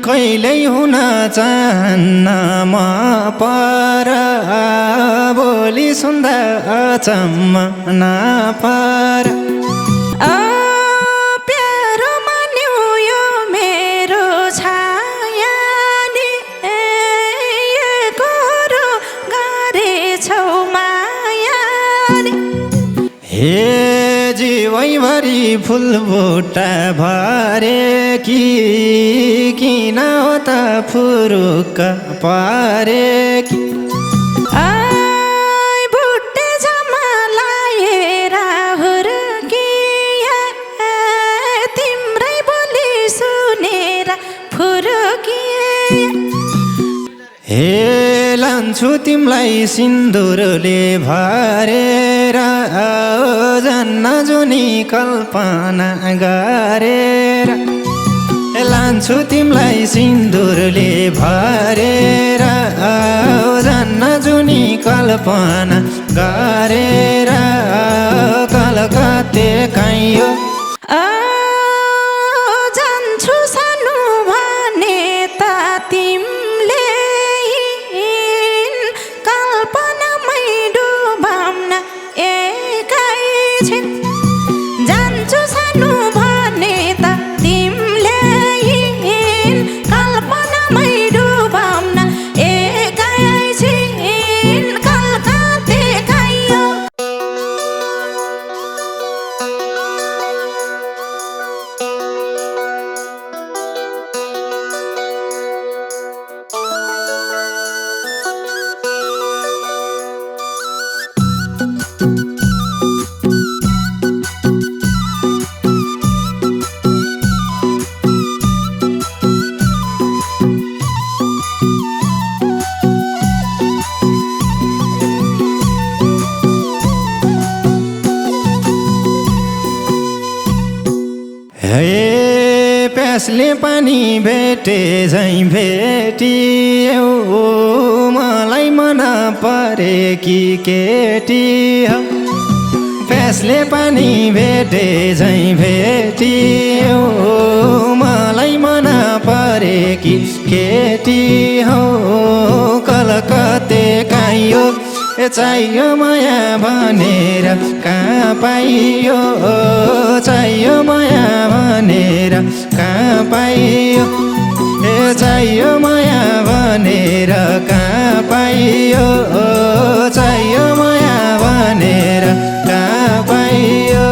कहिल्यै हुन चाहन्न म पर बोली सुन्दा अचम्म नपर प्यारो मान्यो यो मेरो छाया नि गोरो गरेछौ माया नि हे जीवैभरि फुलबुट्टा भरे कि किन हो त फुरुक्क परे कि बुट्टे झमा लाएर हुर्किए तिम्रै बोली सुनेर फुर्किए हे लान्छु तिमीलाई सिन्दुरले भरेर जान्न जुनी कल्पना गरेर लान्छु तिमीलाई सिन्दुरले भरेर जान्न जुनी कल्पना गरेर कलकत्ते काइयो जान्छु सानो भने त तिमीले कल्पनामै डुबाउन एकैछिन जान्छु सानो भने त तिमीले कल्पनामै डुबाउन एकैछिन कलकत्ते काइयो हे प्यासले पानी भेटे झैँ भेटियौ मलाई मन परे कि केटी हौ प्यासले पानी भेटे झैँ भेटियौ मलाई मन परे कि केटी हौ कलकत्ते काइयो चाहियो माया भनेर कहाँ पाइयो चाहियो माया भनेर कहाँ पाइयो चाहियो माया भनेर कहाँ पाइयो चाहियो माया भनेर कहाँ पाइयो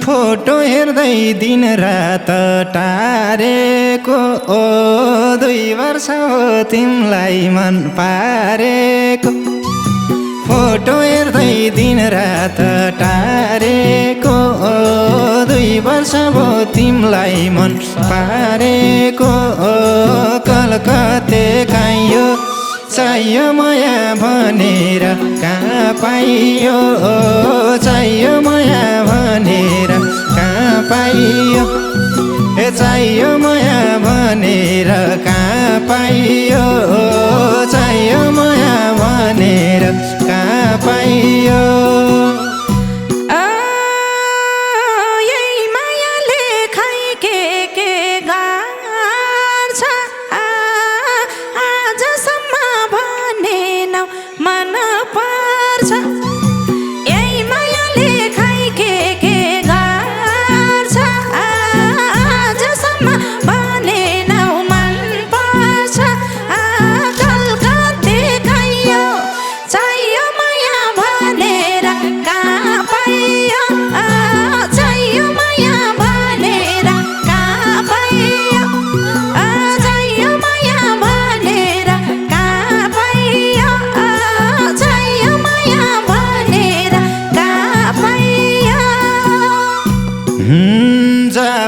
फोटो हेर्दै दिन रात टारेको 2 वर्ष हो तिमीलाई मन पारेको फोटो हेर्दै दिन रात टारेको 2 वर्ष हो तिमीलाई मन पारेको कलकत्ते काइयो चाहियो माया भनेर कहाँ पाइयो चाहियो माया भनेर कहाँ पाइयो चाहियो माया भनेर कहाँ पाइयो चाहियो माया भनेर कहाँ पाइयो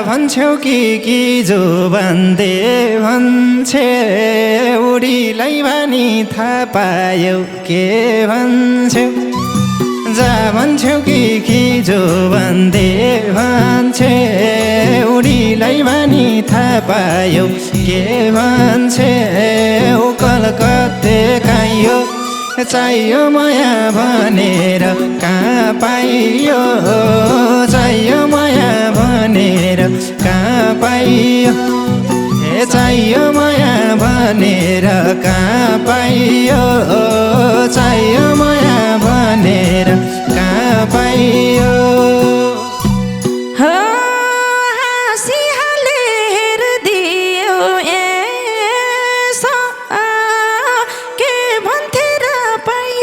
भन्छौ कि जो बन्दे भन्छे उडीलाई भनी थाहा पायौ के भन्छौ जा भन्छौ कि जो बन्दे भन्छे उडीलाई भनी थाहा पायौ के भन्छे कलकत्ते काइयो चाहियो माया भनेर कहाँ पाइयो चाहियो माया भनेर कहाँ पाइयो चाहियो माया भनेर कहाँ पाइयो चाहियो माया भनेर कहाँ पाइयो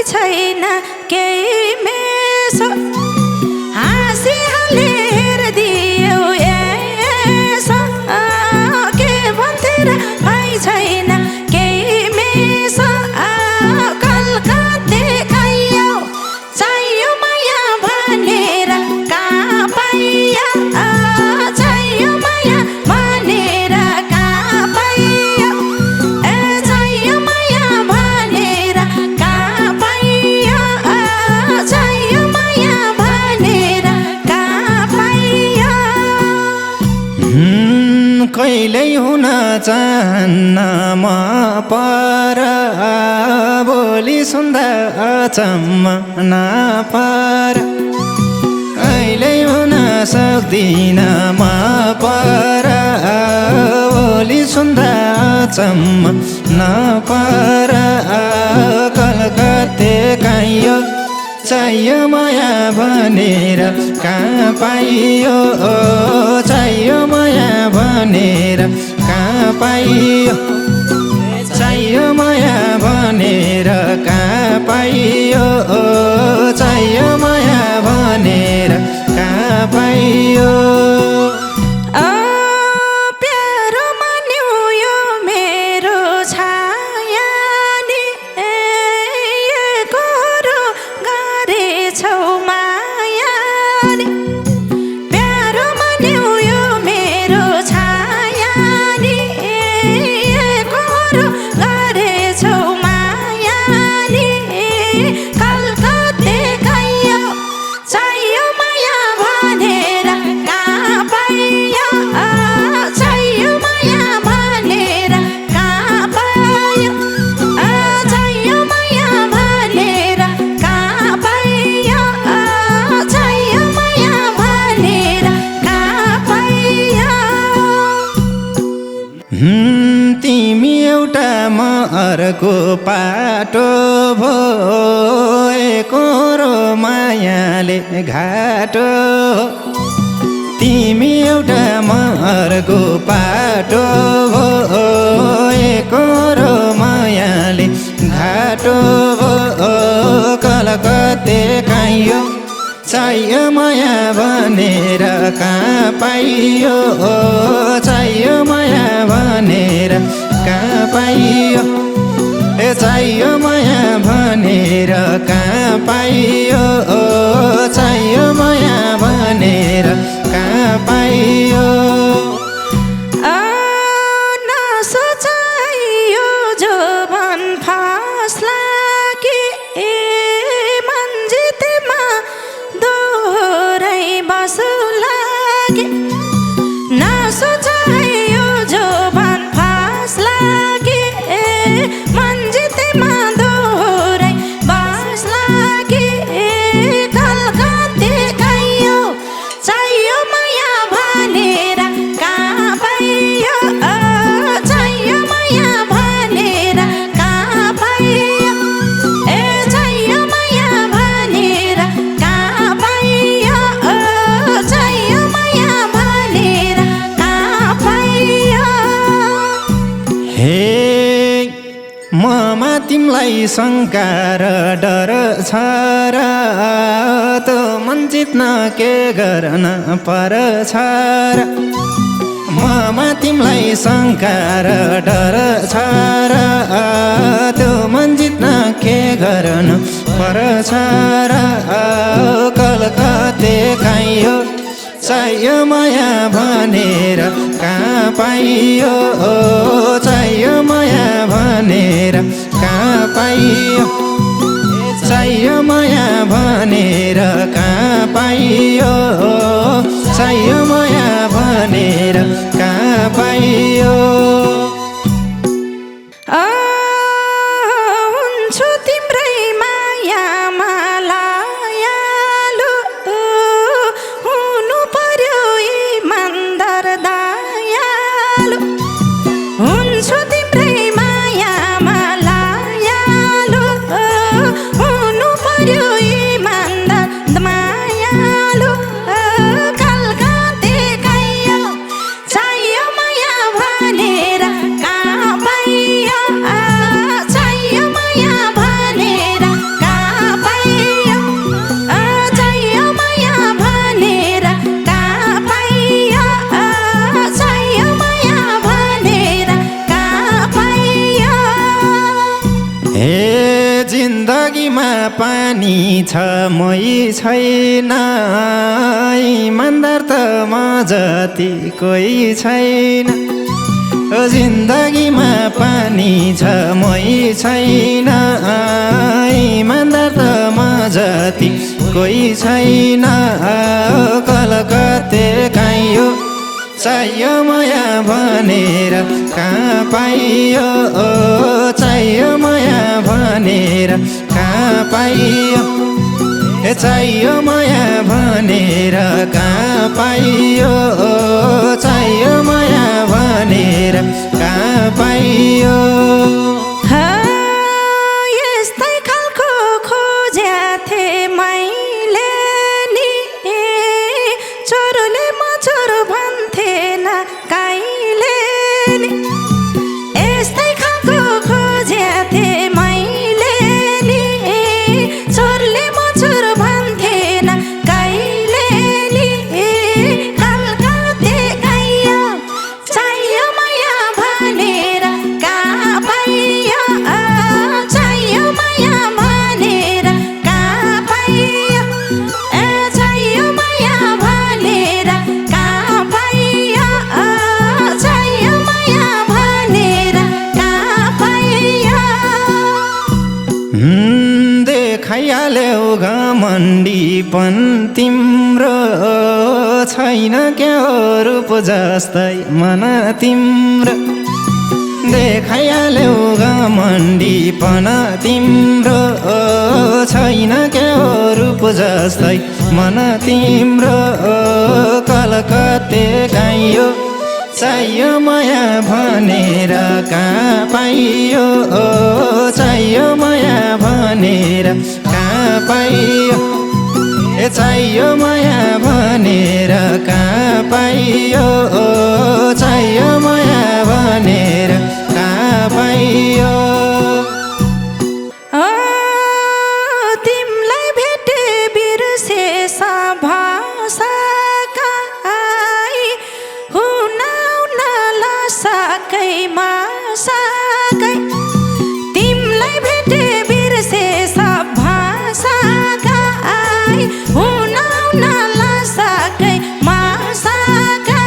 छैन केही मेसो हाँसिहाले हेरिदियो यसो के भन्थेर पाइ छैन केही मेसो कलकत्ते खाइयो चाहियो माया भनेर कहाँ पाइयो चाहियो माया भनेर कहाँ पाइयो चाहियो माया भनेर कहाँ पाइयो चाहियो माया भनेर कहाँ पाइयो कहिल्यै हुन चाहन्न म पर बोली सुन्दा अचम्म नपर कहिल्यै हुन सक्दिन म पर बोली सुन्दा अचम्म नपर कलकत्ते काइयो चाहियो माया भनेर कहाँ पाइयो चाहियो माया भनेर कहाँ पाइयो चाहियो माया भनेर कहाँ पाइयो चाहियो माया भनेर कहाँ पाइयो प्यारो मान्यो यो मेरो छाया नि गोरो गरेछौ माया नि प्यारो मान्यो यो मेरो छाया नि गोरो गरेछौ माया नि कलकत्ते खाइयो चाहियो माया भनेर कहाँ पाइयो चाहियो माया भनेर कहाँ पाइयो चाहियो माया भनेर कहाँ पाइयो चाहियो माया भनेर कहाँ पाइयो तिमी एउटा म अर्को पाटो भएको रो मायाले घाटो तिमी एउटा म अर्को पाटो भएको रो मायाले घाटो कलकत्ते काइयो चाहियो माया भनेर कहाँ पाइयो चाहियो माया भनेर कहाँ पाइयो चाहियो माया भनेर कहाँ पाइयो चाहियो माया भनेर कहाँ पाइयो नसोचाइयो जो भन फास लागे मन्जितमा दोहोरै बसो लागे नसोचाइयो जो भन फास लागे मन्जितमा दोहोरै बस लागे कलकत्ते खाइयो चाहियो माया भनेर कहाँ पाइयो चाहियो माया भनेर कहाँ पाइयो चाहियो माया भनेर कहाँ पाइयो चाहियो माया भनेर कहाँ पाइयो हे ममा तिमलाई शङ्का र डर छ र त मन जित्न के गर्न पर्छ र ममा तिमलाई शङ्का र डर छ र त्यो मन जित्न के गर्न पर्छ र कलकत्ते खाइयो चाहियो माया भनेर कहाँ पाइयो चाहियो माया भनेर कहाँ पाइयो चाहियो माया भनेर कहाँ पाइयो चाहियो माया भनेर कहाँ पाइयो हुन्छु तिम्रै मायामा लायालु हुनु पर्यो इमानदार दयालु हुन्छु तिम्रै मायामा लायालु हुनु पर्यो इमानदार मायालु कलकत्ते गयो चाहियो माया भनेर कहाँ पाइयो चाहियो माया भनेर कहाँ पाइयो चाहियो माया भनेर कहाँ पाइयो चाहियो माया भनेर कहाँ पाइयो हे जिन्दगीमा पानी छ मै छैन इमानदार त म जति कोही छैन जिन्दगीमा पानी छ मै छैन इमानदार त म जति कोही छैन कलकत्ते गयो चाहियो माया भनेर कहाँ पाइयो चाहियो माया भनेर कहाँ पाइयो चाहियो माया भनेर कहाँ पाइयो चाहियो माया भनेर कहाँ पाइयो यस्तै खालको खोज्या थिएँ मैले नि चोरले मचोर भन्थेन काइले नि यस्तै खालको खोज्या थिएँ मैले नि चोरले मचोर भन्थेन काइले नि कलकत्ते गयो चाहियो माया भनेर कहाँ पाइयो चाहियो माया भनेर कहाँ पाइयो चाहियो माया भनेर कहाँ पाइयो चाहियो माया भनेर कहाँ पाइयो देखाइहाल्यौ घमण्डीपन तिम्रो छैन क्या रूप जस्तै मन तिम्रो देखाइहाल्यौ घमण्डीपन तिम्रो छैन क्या रूप जस्तै मन तिम्रो कलकत्ते गयो चाहियो माया भनेर कहाँ पाइयो चाहियो माया भनेर कहाँ पाइयो चाहियो माया भनेर कहाँ पाइयो चाहियो माया भनेर कहाँ पाइयो तिमलाई भेटे बिर्से भाषाका हुन लसकै मासाकै तिमलाई भेटे बिर्से भाषाका हुन लसकै मासाकै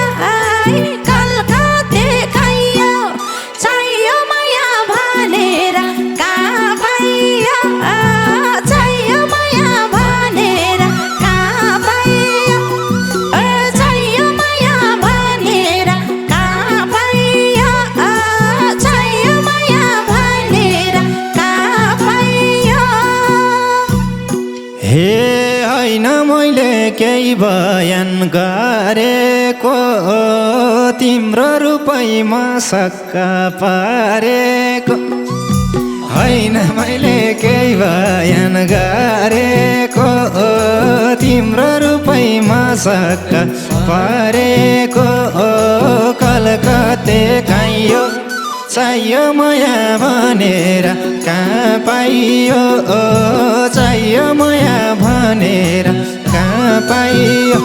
कलकत्ते गयो चाहियो माया भनेर कहाँ पाइयो चाहियो माया भनेर कहाँ पाइयो चाहियो माया भनेर कहाँ पाइयो चाहियो माया भनेर कहाँ पाइयो हे होइन मैले केही बयान गरेको तिम्रो रूपैमा सक्का पारेको होइन मैले केही बयान गरेको तिम्रो रूपैमा सक्का पारेको कलकत्ते गयो चाहियो माया भनेर कहाँ पाइयो चाहियो माया भनेर कहाँ पाइयो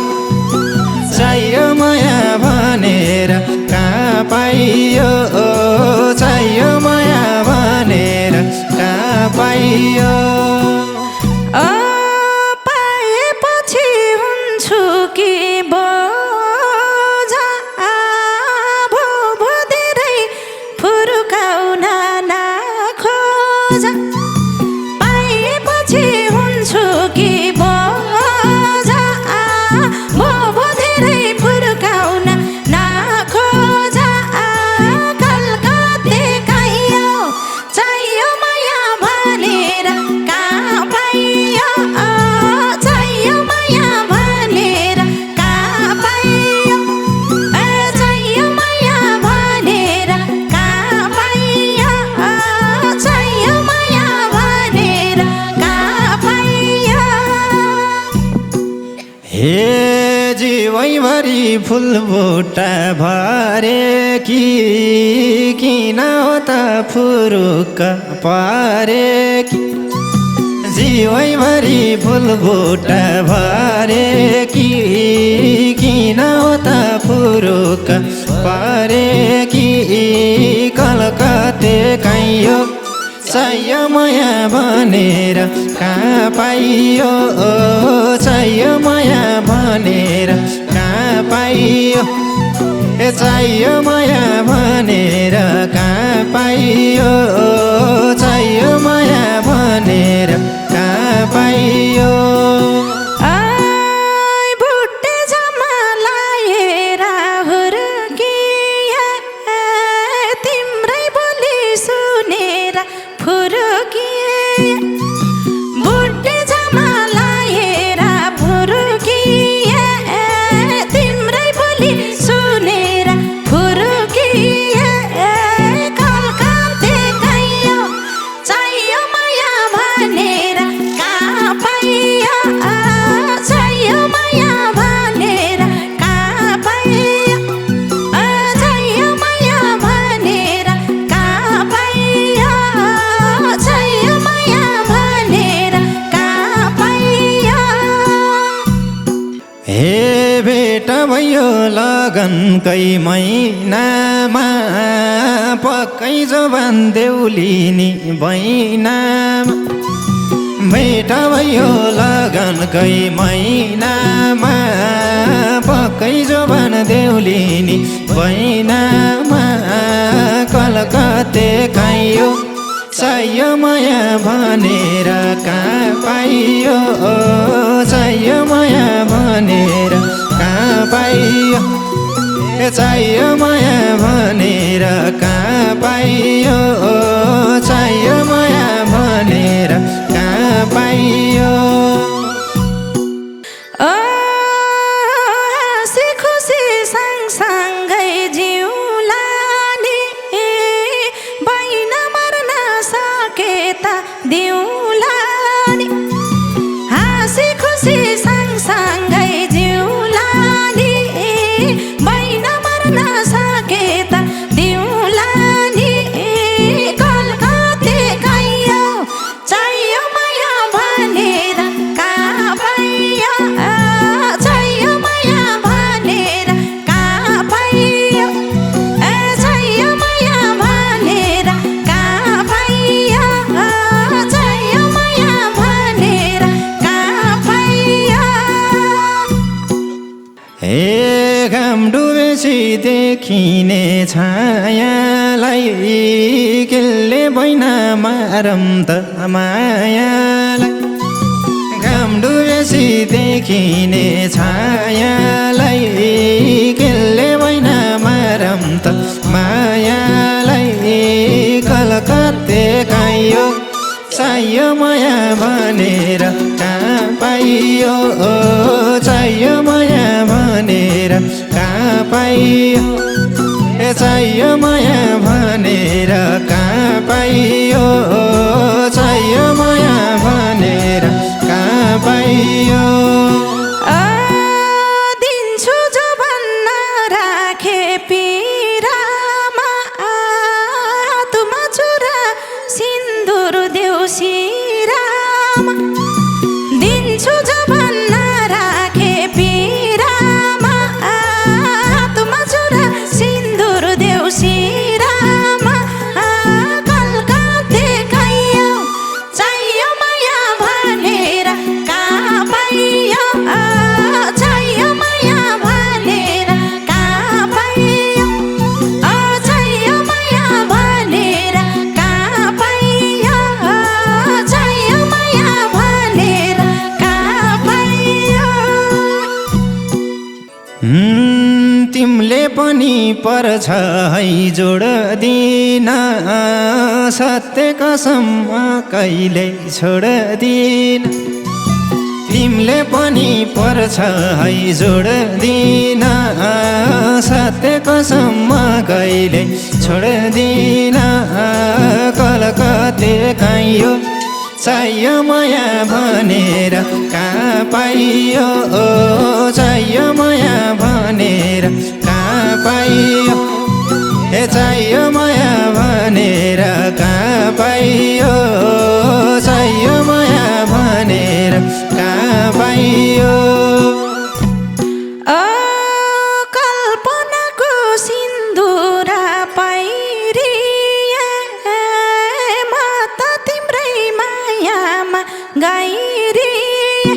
चाहियो माया भनेर कहाँ पाइयो चाहियो माया भनेर कहाँ पाइयो पाएपछि हुन्छु कि जीवैभरि फुलबुट्टा भरे कि किन हो त फुरुक्क पारे कि जीवैभरि फुलबुट्टा भरे कि किन हो त फुरुक्क पारे कि कलकत्ते काइयो चाहियो माया भनेर कहाँ पाइयो चाहियो माया भनेर कहाँ पाइयो चाहियो माया भनेर कहाँ पाइयो चाहियो माया भनेर कहाँ पाइयो बुट्टे जमालाएर हुर्किए तिम्रै बोली सुनेर फुर्किए बुट्टे जमालाएर फुर्किए तिम्रै बोली सुनेर फुर्किए कलकत्ते गइयो चाहियो माया भनेर कहाँ पाइयो चाहियो माया भनेर कहाँ पाइयो चाहियो माया भनेर कहाँ पाइयो चाहियो माया भनेर कहाँ पाइयो हे बेटा भयो लगनकै महिनामा पक्कै जोबान देउलिनी बैनामा बेटा भयो लगनकै महिनामा पक्कै जोबान देउलिनी बैनामा कलकत्ते काइयो चाहियो माया भनेर कहाँ पाइयो चाहियो माया भनेर कहाँ पाइयो चाहियो माया भनेर कहाँ पाइयो चाहियो माया भनेर कहाँ पाइयो हाँसी खुसी सँगसँगै जिउला नि बैन मर्न सके त दिउला नि हाँसी खुसी सँगसँगै जिउला नि बैन मर्न सके त दिउला नि कलकत्ते गइयो चाहियो माया भनेर कहाँ पाइयो चाहियो माया भनेर कहाँ पाइयो चाहियो माया भनेर कहाँ पाइयो चाहियो माया भनेर कहाँ पाइयो हे घाम डुबेपछि देखिने छायालाई केले बैना मारम त मायालाई घाम डुबेपछि देखिने छायालाई केले बैना मारम त मायालाई कलकत्ते काइयो चाहियो माया भनेर कहाँ पाइयो चाहियो माया भनेर कहाँ पाइयो चाहियो माया भनेर कहाँ पाइयो चाहियो माया भनेर कहाँ पाइयो दिन्छु जोबन राखे पिरामा तुमा चुरा सिन्दुर देउसिरामा दिन्छु जोबन राखे पिरामा तुमा चुरा सिन्दुर देउसिरामा कलकत्ते गइयो चाहियो माया भनेर कहाँ पाइयो चाहियो माया भनेर कहाँ पाइयो चाहियो माया भनेर कहाँ पाइयो चाहियो माया भनेर कहाँ पाइयो तिमीले पनि पर्छ है जोड दिन सत्य कसम कहिले छोड्दिन तिमीले पनि पर्छ है जोड दिन सत्य कसम कहिले छोड्दिन कलकत्ते काइयो चाहियो माया भनेर कहाँ पाइयो चाहियो माया भनेर कहाँ पाइयो चाहियो माया भनेर कहाँ पाइयो चाहियो माया भनेर कहाँ पाइयो कल्पनाको सिन्दुरा पाइरिए म त तिम्रै मायामा गाइरिए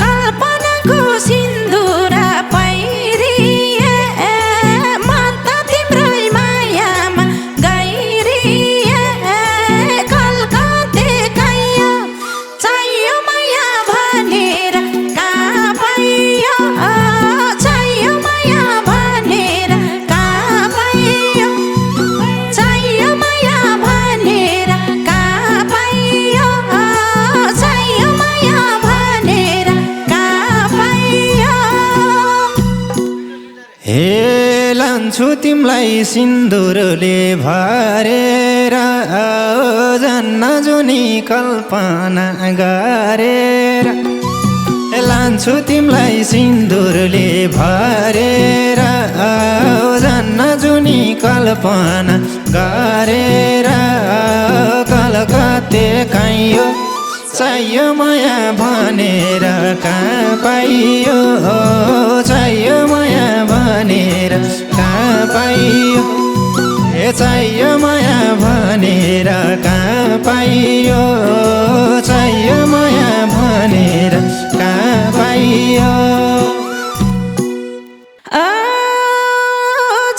कल्पनाको सिन्दुरा पाइरिए म त तिम्रै मायामा गाइरिए कलकत्ते काइयो चाहियो माया भनेर कहाँ पाइयो चाहियो माया भनेर कहाँ पाइयो चाहियो माया भनेर कहाँ पाइयो चाहियो माया भनेर कहाँ पाइयो हे लान्छु तिमीलाई सिन्दुरले भरेर जान्न जुनी कल्पना गरेर लान्छु तिमीलाई सिन्दुरले भरेर जान्न जुनी कल्पना गरेर कलकत्ते काइयो चाहियो माया भनेर कहाँ पाइयो चाहियो माया भनेर कहाँ पाइयो चाहियो माया भनेर कहाँ पाइयो चाहियो माया भनेर कहाँ पाइयो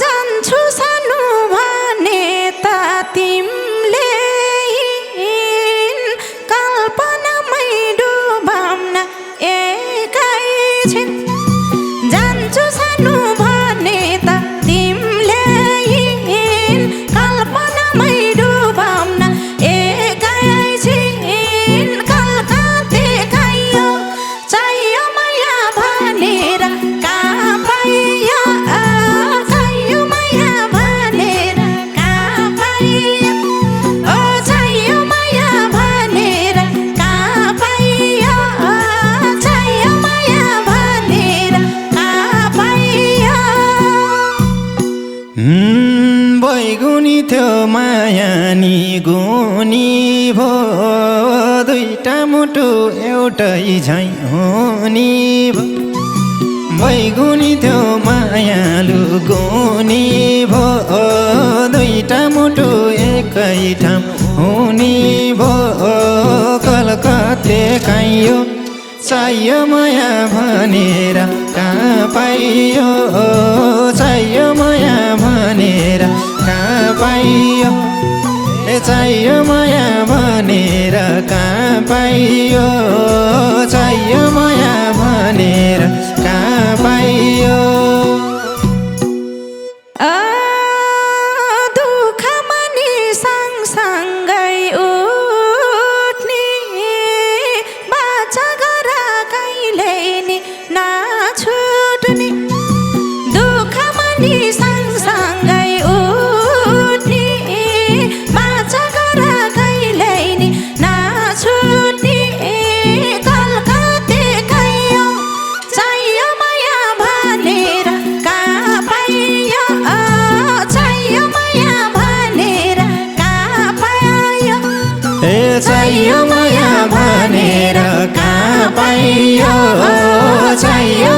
जान्छु सानो भने त तिमीले कल्पनामै डुबाउन एकैछिन जान्छु सानो भने त तिमीले कल्पनामै डुबाउन एकैछिन कलकत्ते काइयो चाहियो माया भनेर कहाँ पाइयो चाहियो माया भनेर कहाँ पाइयो चाहियो माया भनेर कहाँ पाइयो चाहियो माया भनेर कहाँ पाइयो बैगुनी थियो माया नि गुनी भो दुईटा मुटु एउटै झैँ हुने भो बैगुनी थियो मायालु गुनी भो दुईटा मुटु एकै ठाउँ हुने भो कलकत्ते काइयो चाहियो माया भनेर कहाँ पाइयो चाहियो माया भनेर कहाँ पाइयो चाहियो माया भनेर कहाँ पाइयो चाहियो माया भनेर कहाँ पाइयो दुःखमा नि सँगसँगै उठ्ने बाचा गर कहिले नि नछुट्ने दुःखमा नि सँगसँगै उठ्ने बाचा गर कहिले नि नछुट्ने कलकत्ते काइयो चाहियो माया भनेर कहाँ पाइयो चाहियो माया भनेर कहाँ पाइयो चाहियो माया भनेर कहाँ पाइयो चाहियो